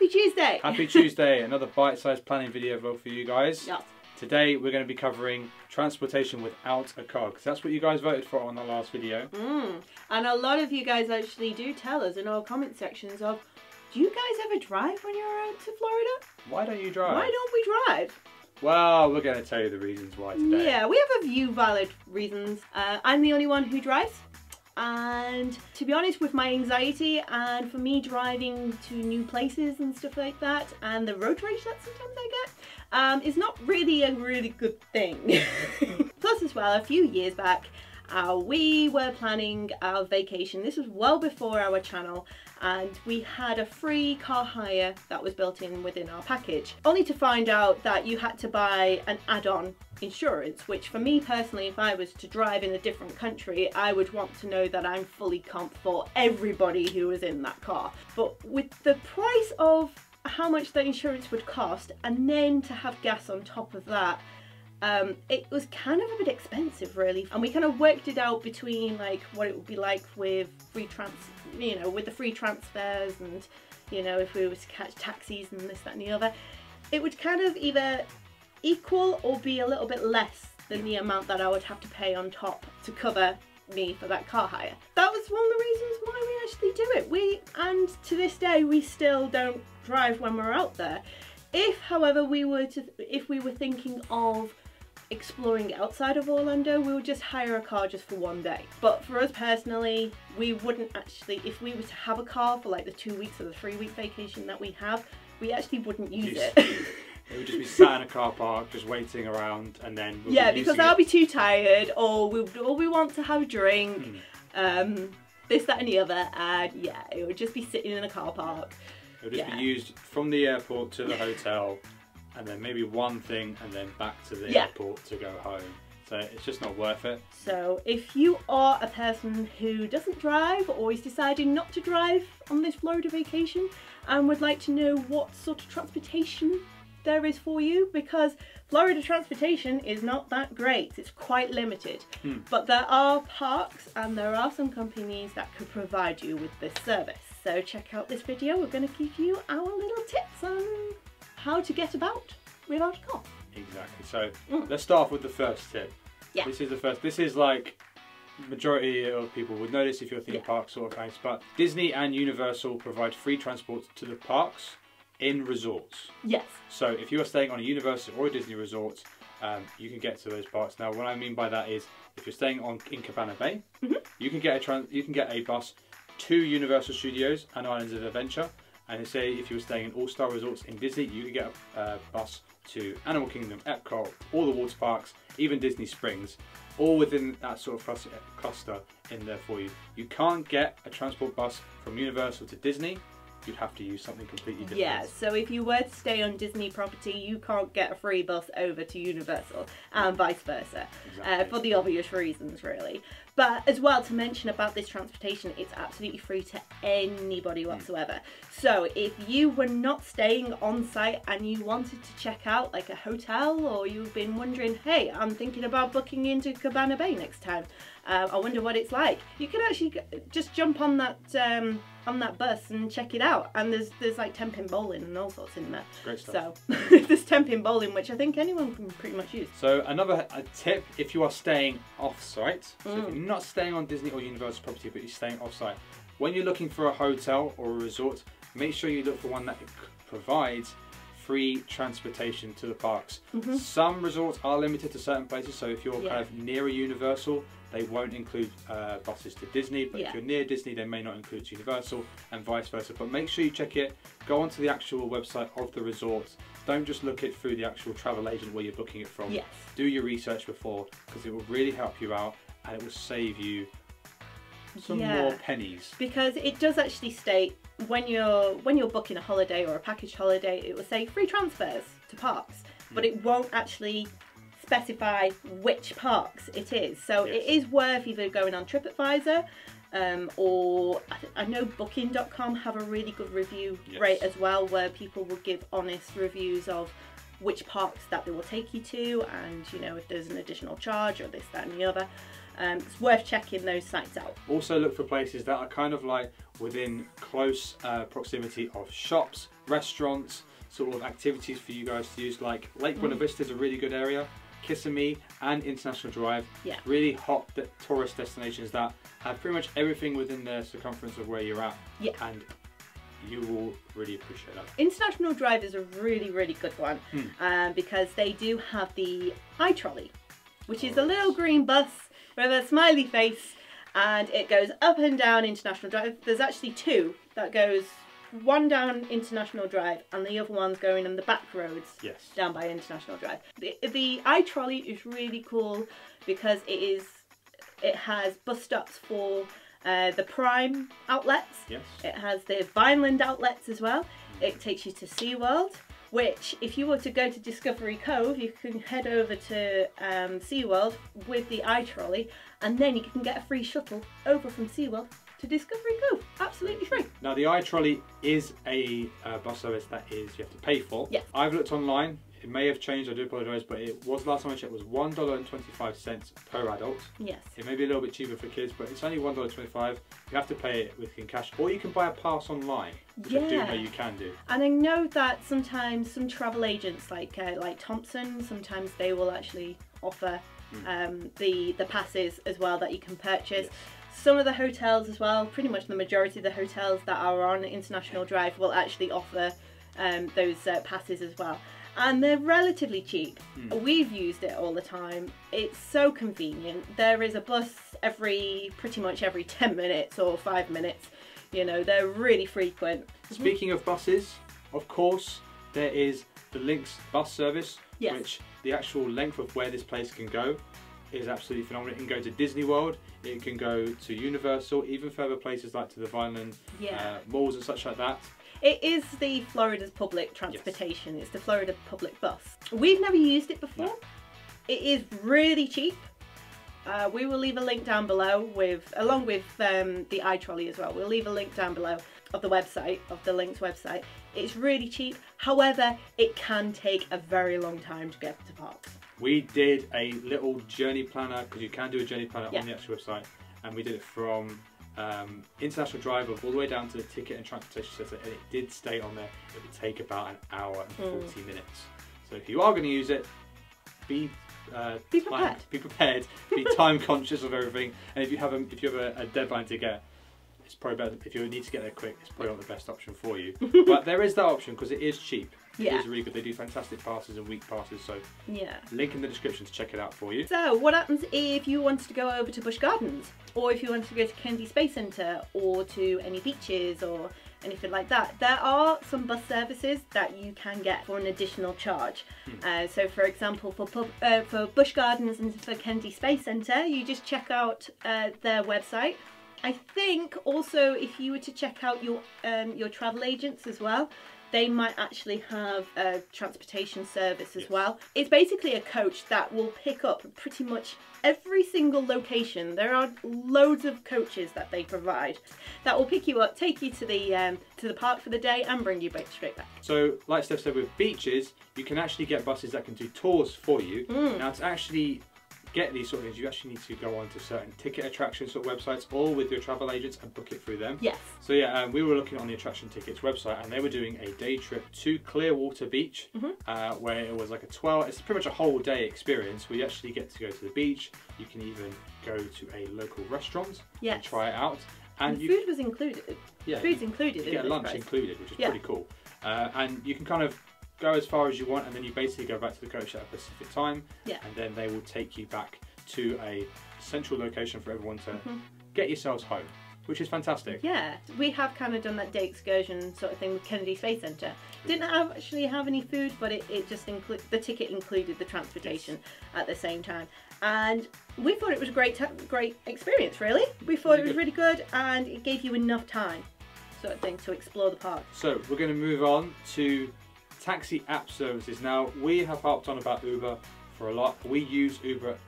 Happy Tuesday! Happy Tuesday, another bite-sized planning video vlog for you guys. Yep. Today we're going to be covering transportation without a car, because that's what you guys voted for on the last video. And a lot of you guys actually do tell us in our comment sections of, do you guys ever drive when you're out to Florida? Why don't you drive? Why don't we drive? Well, we're going to tell you the reasons why today. Yeah, we have a few valid reasons. I'm the only one who drives. And to be honest, with my anxiety and for me driving to new places and stuff like that, and the road rage that sometimes I get, is not really a really good thing. Plus as well, a few years back, we were planning our vacation. This was well before our channel, and we had a free car hire that was built in within our package, only to find out that you had to buy an add-on insurance, which for me personally, if I was to drive in a different country, I would want to know that I'm fully comp for everybody who was in that car. But with the price of how much the insurance would cost, and then to have gas on top of that, it was kind of a bit expensive really, and we kind of worked it out between like what it would be like with with the free transfers, and if we were to catch taxis and this, that and the other, it would kind of either equal or be a little bit less than the amount that I would have to pay on top to cover me for that car hire. That was one of the reasons why we actually do it. And to this day we still don't drive when we're out there. If however if we were thinking of exploring outside of Orlando, we would just hire a car just for one day. But for us personally, we wouldn't actually, if we were to have a car for like the 2 weeks or the 3-week vacation that we have, we actually wouldn't use it. It would just be sat in a car park, just waiting around, and then yeah, because I'll be too tired, or we want to have a drink, this, that, and the other, and yeah, it would just be sitting in a car park. It would just be used from the airport to the hotel, and then maybe one thing, and then back to the airport to go home. So it's just not worth it. So if you are a person who doesn't drive, or is deciding not to drive on this Florida vacation, and would like to know what sort of transportation there is for you, because Florida transportation is not that great, it's quite limited, but there are parks and there are some companies that could provide you with this service. So check out this video, we're going to give you our little tips on how to get about without a car. Exactly, so let's start off with the first tip. Yeah. This is the first, this is like majority of people would know this if you're a theme park sort of place, but Disney and Universal provide free transport to the parks in resorts. Yes. So if you are staying on a Universal or a Disney resort, you can get to those parks. Now, what I mean by that is, if you're staying in Cabana Bay, you can get a bus to Universal Studios and Islands of Adventure. And say if you were staying in All-Star Resorts in Disney, you could get a bus to Animal Kingdom, Epcot, all the water parks, even Disney Springs, all within that sort of cluster in there for you. You can't get a transport bus from Universal to Disney. You'd have to use something completely different. Yeah, so if you were to stay on Disney property, you can't get a free bus over to Universal, and vice versa, for the obvious reasons really. But as well, to mention about this transportation, it's absolutely free to anybody whatsoever. So if you were not staying on site and you wanted to check out like a hotel, or you've been wondering, hey, I'm thinking about booking into Cabana Bay next time, I wonder what it's like, you can actually just jump on that bus and check it out. And there's like 10-pin bowling and all sorts in there. Great stuff. So there's 10-pin bowling, which I think anyone can pretty much use. So another tip, if you are staying off-site, so if you're not staying on Disney or Universal property, but you're staying off-site, when you're looking for a hotel or a resort, make sure you look for one that provides free transportation to the parks. Some resorts are limited to certain places, so if you're kind of near a Universal, they won't include buses to Disney, but if you're near Disney, they may not include Universal, and vice versa. But make sure you check it, go onto the actual website of the resort. Don't just look it through the actual travel agent where you're booking it from. Do your research before, because it will really help you out, and it will save you some more pennies. Because it does actually state, when you're booking a holiday or a package holiday, it will say free transfers to parks, but it won't actually specify which parks it is. So it is worth either going on TripAdvisor, or I know Booking.com have a really good review rate as well, where people will give honest reviews of which parks that they will take you to, and if there's an additional charge or this, that and the other. It's worth checking those sites out. Also look for places that are kind of like within close proximity of shops, restaurants, sort of activities for you guys to use, like Lake Buena Vista is a really good area, Kissimmee and International Drive, really hot tourist destinations that have pretty much everything within the circumference of where you're at, and you will really appreciate that. International Drive is a really, really good one because they do have the iTrolley, which is a little green bus with a smiley face, and it goes up and down International Drive. There's actually two that goes, one down International Drive and the other one's going on the back roads down by International Drive. The iTrolley is really cool because it has bus stops for the Prime outlets. It has the Vineland outlets as well. It takes you to SeaWorld, which if you were to go to Discovery Cove, you can head over to SeaWorld with the iTrolley, and then you can get a free shuttle over from SeaWorld to Discovery Cove, absolutely free. Now the iTrolley is a bus service that you have to pay for. I've looked online, it may have changed, I do apologise, but it was, last time I checked, was $1.25 per adult. It may be a little bit cheaper for kids, but it's only $1.25. You have to pay it in cash, or you can buy a pass online, which I do know you can do. And I know that sometimes some travel agents like Thompson, sometimes they will actually offer the passes as well that you can purchase. Some of the hotels as well, pretty much the majority of the hotels that are on International Drive will actually offer those passes as well. And they're relatively cheap. We've used it all the time. It's so convenient. There is a bus pretty much every 10 minutes or 5 minutes. You know, they're really frequent. Speaking of buses, of course, there is the Lynx bus service, which the actual length of where this place can go is absolutely phenomenal. It can go to Disney World, it can go to Universal, even further places like to the Vineland malls and such like that. It is the Florida's public transportation. It's the Florida public bus. We've never used it before. It is really cheap. We will leave a link down below along with the iTrolley as well. We'll leave a link down below of the website, of the Lynx website. It's really cheap. However, it can take a very long time to get to parks. We did a little journey planner, because you can do a journey planner on the actual website, and we did it from International Drive all the way down to the ticket and transportation centre, and it did stay on there. It would take about an hour and 40 minutes. So if you are going to use it, be prepared, be time conscious of everything, and if you have a deadline to get, it's probably better. If you need to get there quick, it's probably not the best option for you. But there is that option because it is cheap. It is really good. They do fantastic passes and week passes, so link in the description to check it out for you. So what happens if you wanted to go over to Busch Gardens, or if you wanted to go to Kennedy Space Centre, or to any beaches or anything like that? There are some bus services that you can get for an additional charge. So for example, for Busch Gardens and for Kennedy Space Centre, you just check out their website. I think also if you were to check out your travel agents as well, they might actually have a transportation service as well. It's basically a coach that will pick up pretty much every single location. There are loads of coaches that they provide that will pick you up, take you to the park for the day, and bring you straight back. So, like Steph said, with beaches, you can actually get buses that can do tours for you. Now, to actually get these sort of things, you actually need to go on to certain ticket attraction sort of websites, or with your travel agents, and book it through them. So yeah, we were looking on the attraction tickets website, and they were doing a day trip to Clearwater Beach, where it was like it's pretty much a whole day experience. We actually get to go to the beach. You can even go to a local restaurant and try it out. And food was included. Food's included. You get lunch included, which is pretty cool. And you can kind of go as far as you want, and then you basically go back to the coach at a specific time, and then they will take you back to a central location for everyone to get yourselves home, which is fantastic. Yeah, we have kind of done that day excursion sort of thing with Kennedy Space Centre. Didn't actually have any food, but it just the ticket included the transportation at the same time, and we thought it was a great experience. Really, we thought it was really good, and it gave you enough time, sort of thing, to explore the park. So we're going to move on to taxi app services. Now, we have harped on about Uber for a lot. We use Uber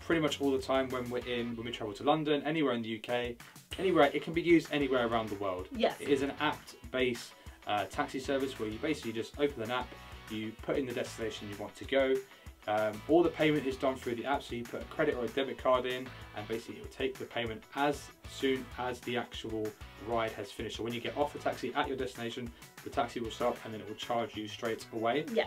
pretty much all the time when we travel to London, anywhere in the UK, anywhere. It can be used anywhere around the world. It is an app-based taxi service where you basically just open an app, you put in the destination you want to go, All the payment is done through the app, so you put a credit or a debit card in, and basically it will take the payment as soon as the actual ride has finished. So when you get off the taxi at your destination, the taxi will stop and then it will charge you straight away. Yeah.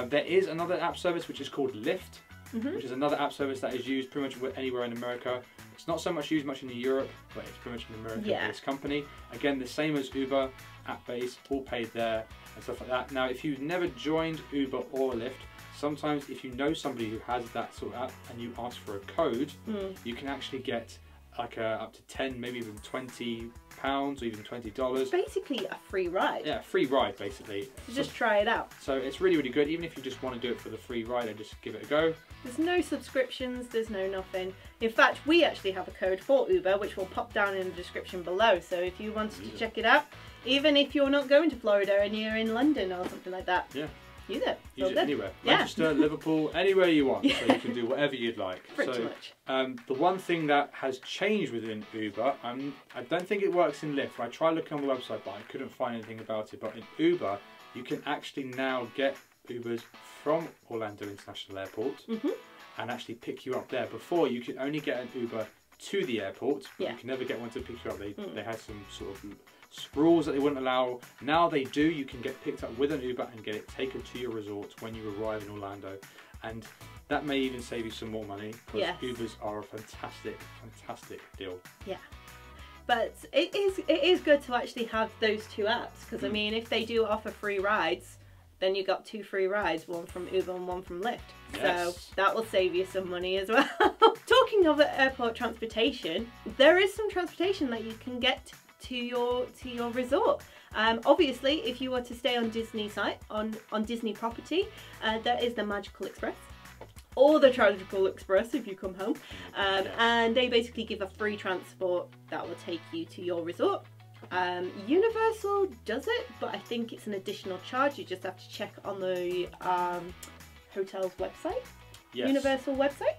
There is another app service which is called Lyft, which is another app service that is used pretty much anywhere in America. It's not so much used in Europe, but it's pretty much in America for this company. Again, the same as Uber, app-based, all paid there and stuff like that. Now, if you've never joined Uber or Lyft, sometimes if you know somebody who has that sort of app and you ask for a code, you can actually get like up to 10, maybe even £20 or even $20. Basically a free ride. Yeah, free ride basically. So just try it out. So it's really, really good, even if you just want to do it for the free ride and just give it a go. There's no subscriptions, there's no nothing. In fact, we actually have a code for Uber, which will pop down in the description below. So if you wanted to check it out, even if you're not going to Florida and you're in London or something like that, use it. Use it anywhere. Manchester, Liverpool, anywhere you want. So you can do whatever you'd like. Pretty much. The one thing that has changed within Uber, I don't think it works in Lyft. I tried looking on the website, but I couldn't find anything about it. But in Uber, you can actually now get Ubers from Orlando International Airport and actually pick you up there. Before, you could only get an Uber to the airport, but you can never get one to pick you up. They had some sort of rules that they wouldn't allow. Now they do. You can get picked up with an Uber and get it taken to your resort when you arrive in Orlando, and that may even save you some more money, because Ubers are a fantastic deal. Yeah, but it is good to actually have those two apps, because I mean, if they do offer free rides, then you got 2 free rides, one from Uber and one from Lyft. So that will save you some money as well. Talking of airport transportation, there is some transportation that you can get to your resort. Obviously, if you were to stay on Disney site, on Disney property, there is the Magical Express or the Tragical Express if you come home, and they basically give a free transport that will take you to your resort. Universal does it, but I think it's an additional charge. You just have to check on the hotel's website, Universal website.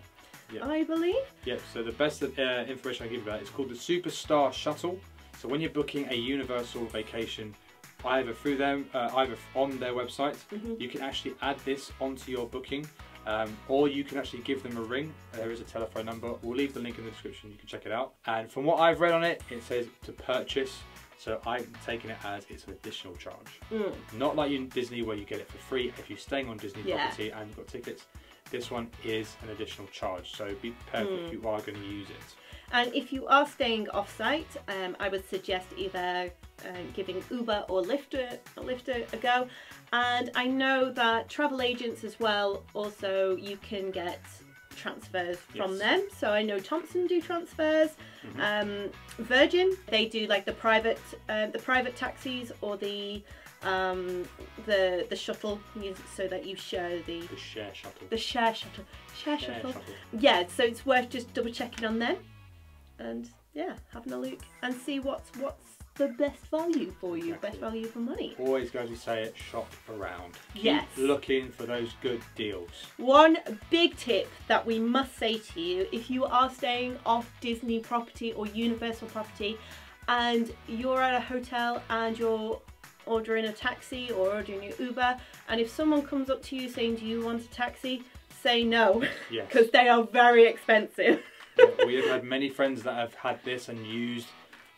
I believe. Yep, so the best information I give you about it is called the Superstar Shuttle. So when you're booking a Universal vacation, either through them, either on their website, you can actually add this onto your booking, or you can actually give them a ring. There is a telephone number. We'll leave the link in the description. You can check it out. And from what I've read on it, it says to purchase. So I'm taking it as it's an additional charge. Not like in Disney where you get it for free if you're staying on Disney property and you've got tickets. This one is an additional charge. So be prepared if you are going to use it. And if you are staying off-site, I would suggest either giving Uber or Lyft a go. And I know that travel agents as well, also you can get transfers from them. So I know Thompson do transfers. Virgin, they do like the private taxis or the shuttle, so that you share the share shuttle. Yeah, so it's worth just double checking on them, and having a look and see what's the best value for you, best value for money. Always go to say it, shop around. Keep looking for those good deals. One big tip that we must say to you, if you are staying off Disney property or Universal property and you're at a hotel and you're ordering a taxi or ordering your Uber, and if someone comes up to you saying, do you want a taxi, say no, because they are very expensive. We have had many friends that have had this and used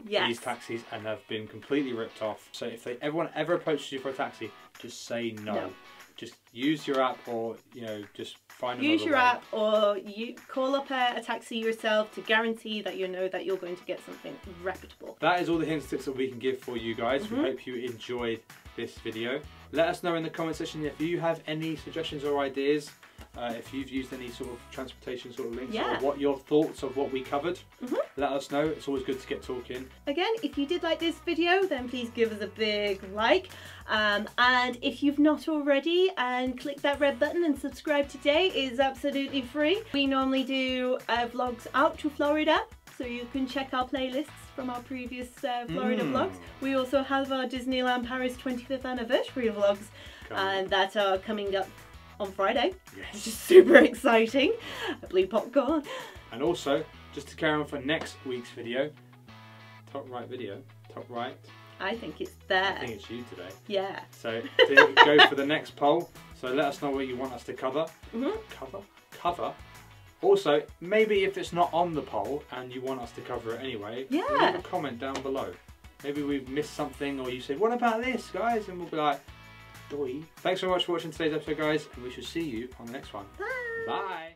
these taxis and have been completely ripped off. So if everyone ever approaches you for a taxi, just say no. Just use your app, or just find another way. Use your app, or you call up a taxi yourself to guarantee that you know that you're going to get something reputable. That is all the hints and tips that we can give for you guys. We hope you enjoyed this video. Let us know in the comment section if you have any suggestions or ideas. If you've used any sort of transportation sort of links, or what your thoughts of what we covered, let us know. It's always good to get talking. Again, if you did like this video, then please give us a big like, and if you've not already, and click that red button and subscribe today. It is absolutely free. We normally do vlogs out to Florida, so you can check our playlists from our previous Florida vlogs. We also have our Disneyland Paris 25th anniversary vlogs, and that are coming up on Friday, which is super exciting. I believe popcorn. And also, just to carry on for next week's video, top right video, top right. I think it's there. I think it's you today. Yeah. So to go for the next poll, So let us know what you want us to cover. Cover. Also, maybe if it's not on the poll and you want us to cover it anyway, leave a comment down below. Maybe we've missed something, or you said, what about this, guys? And we'll be like, doi. Thanks so much for watching today's episode, guys, and we shall see you on the next one. Bye. Bye.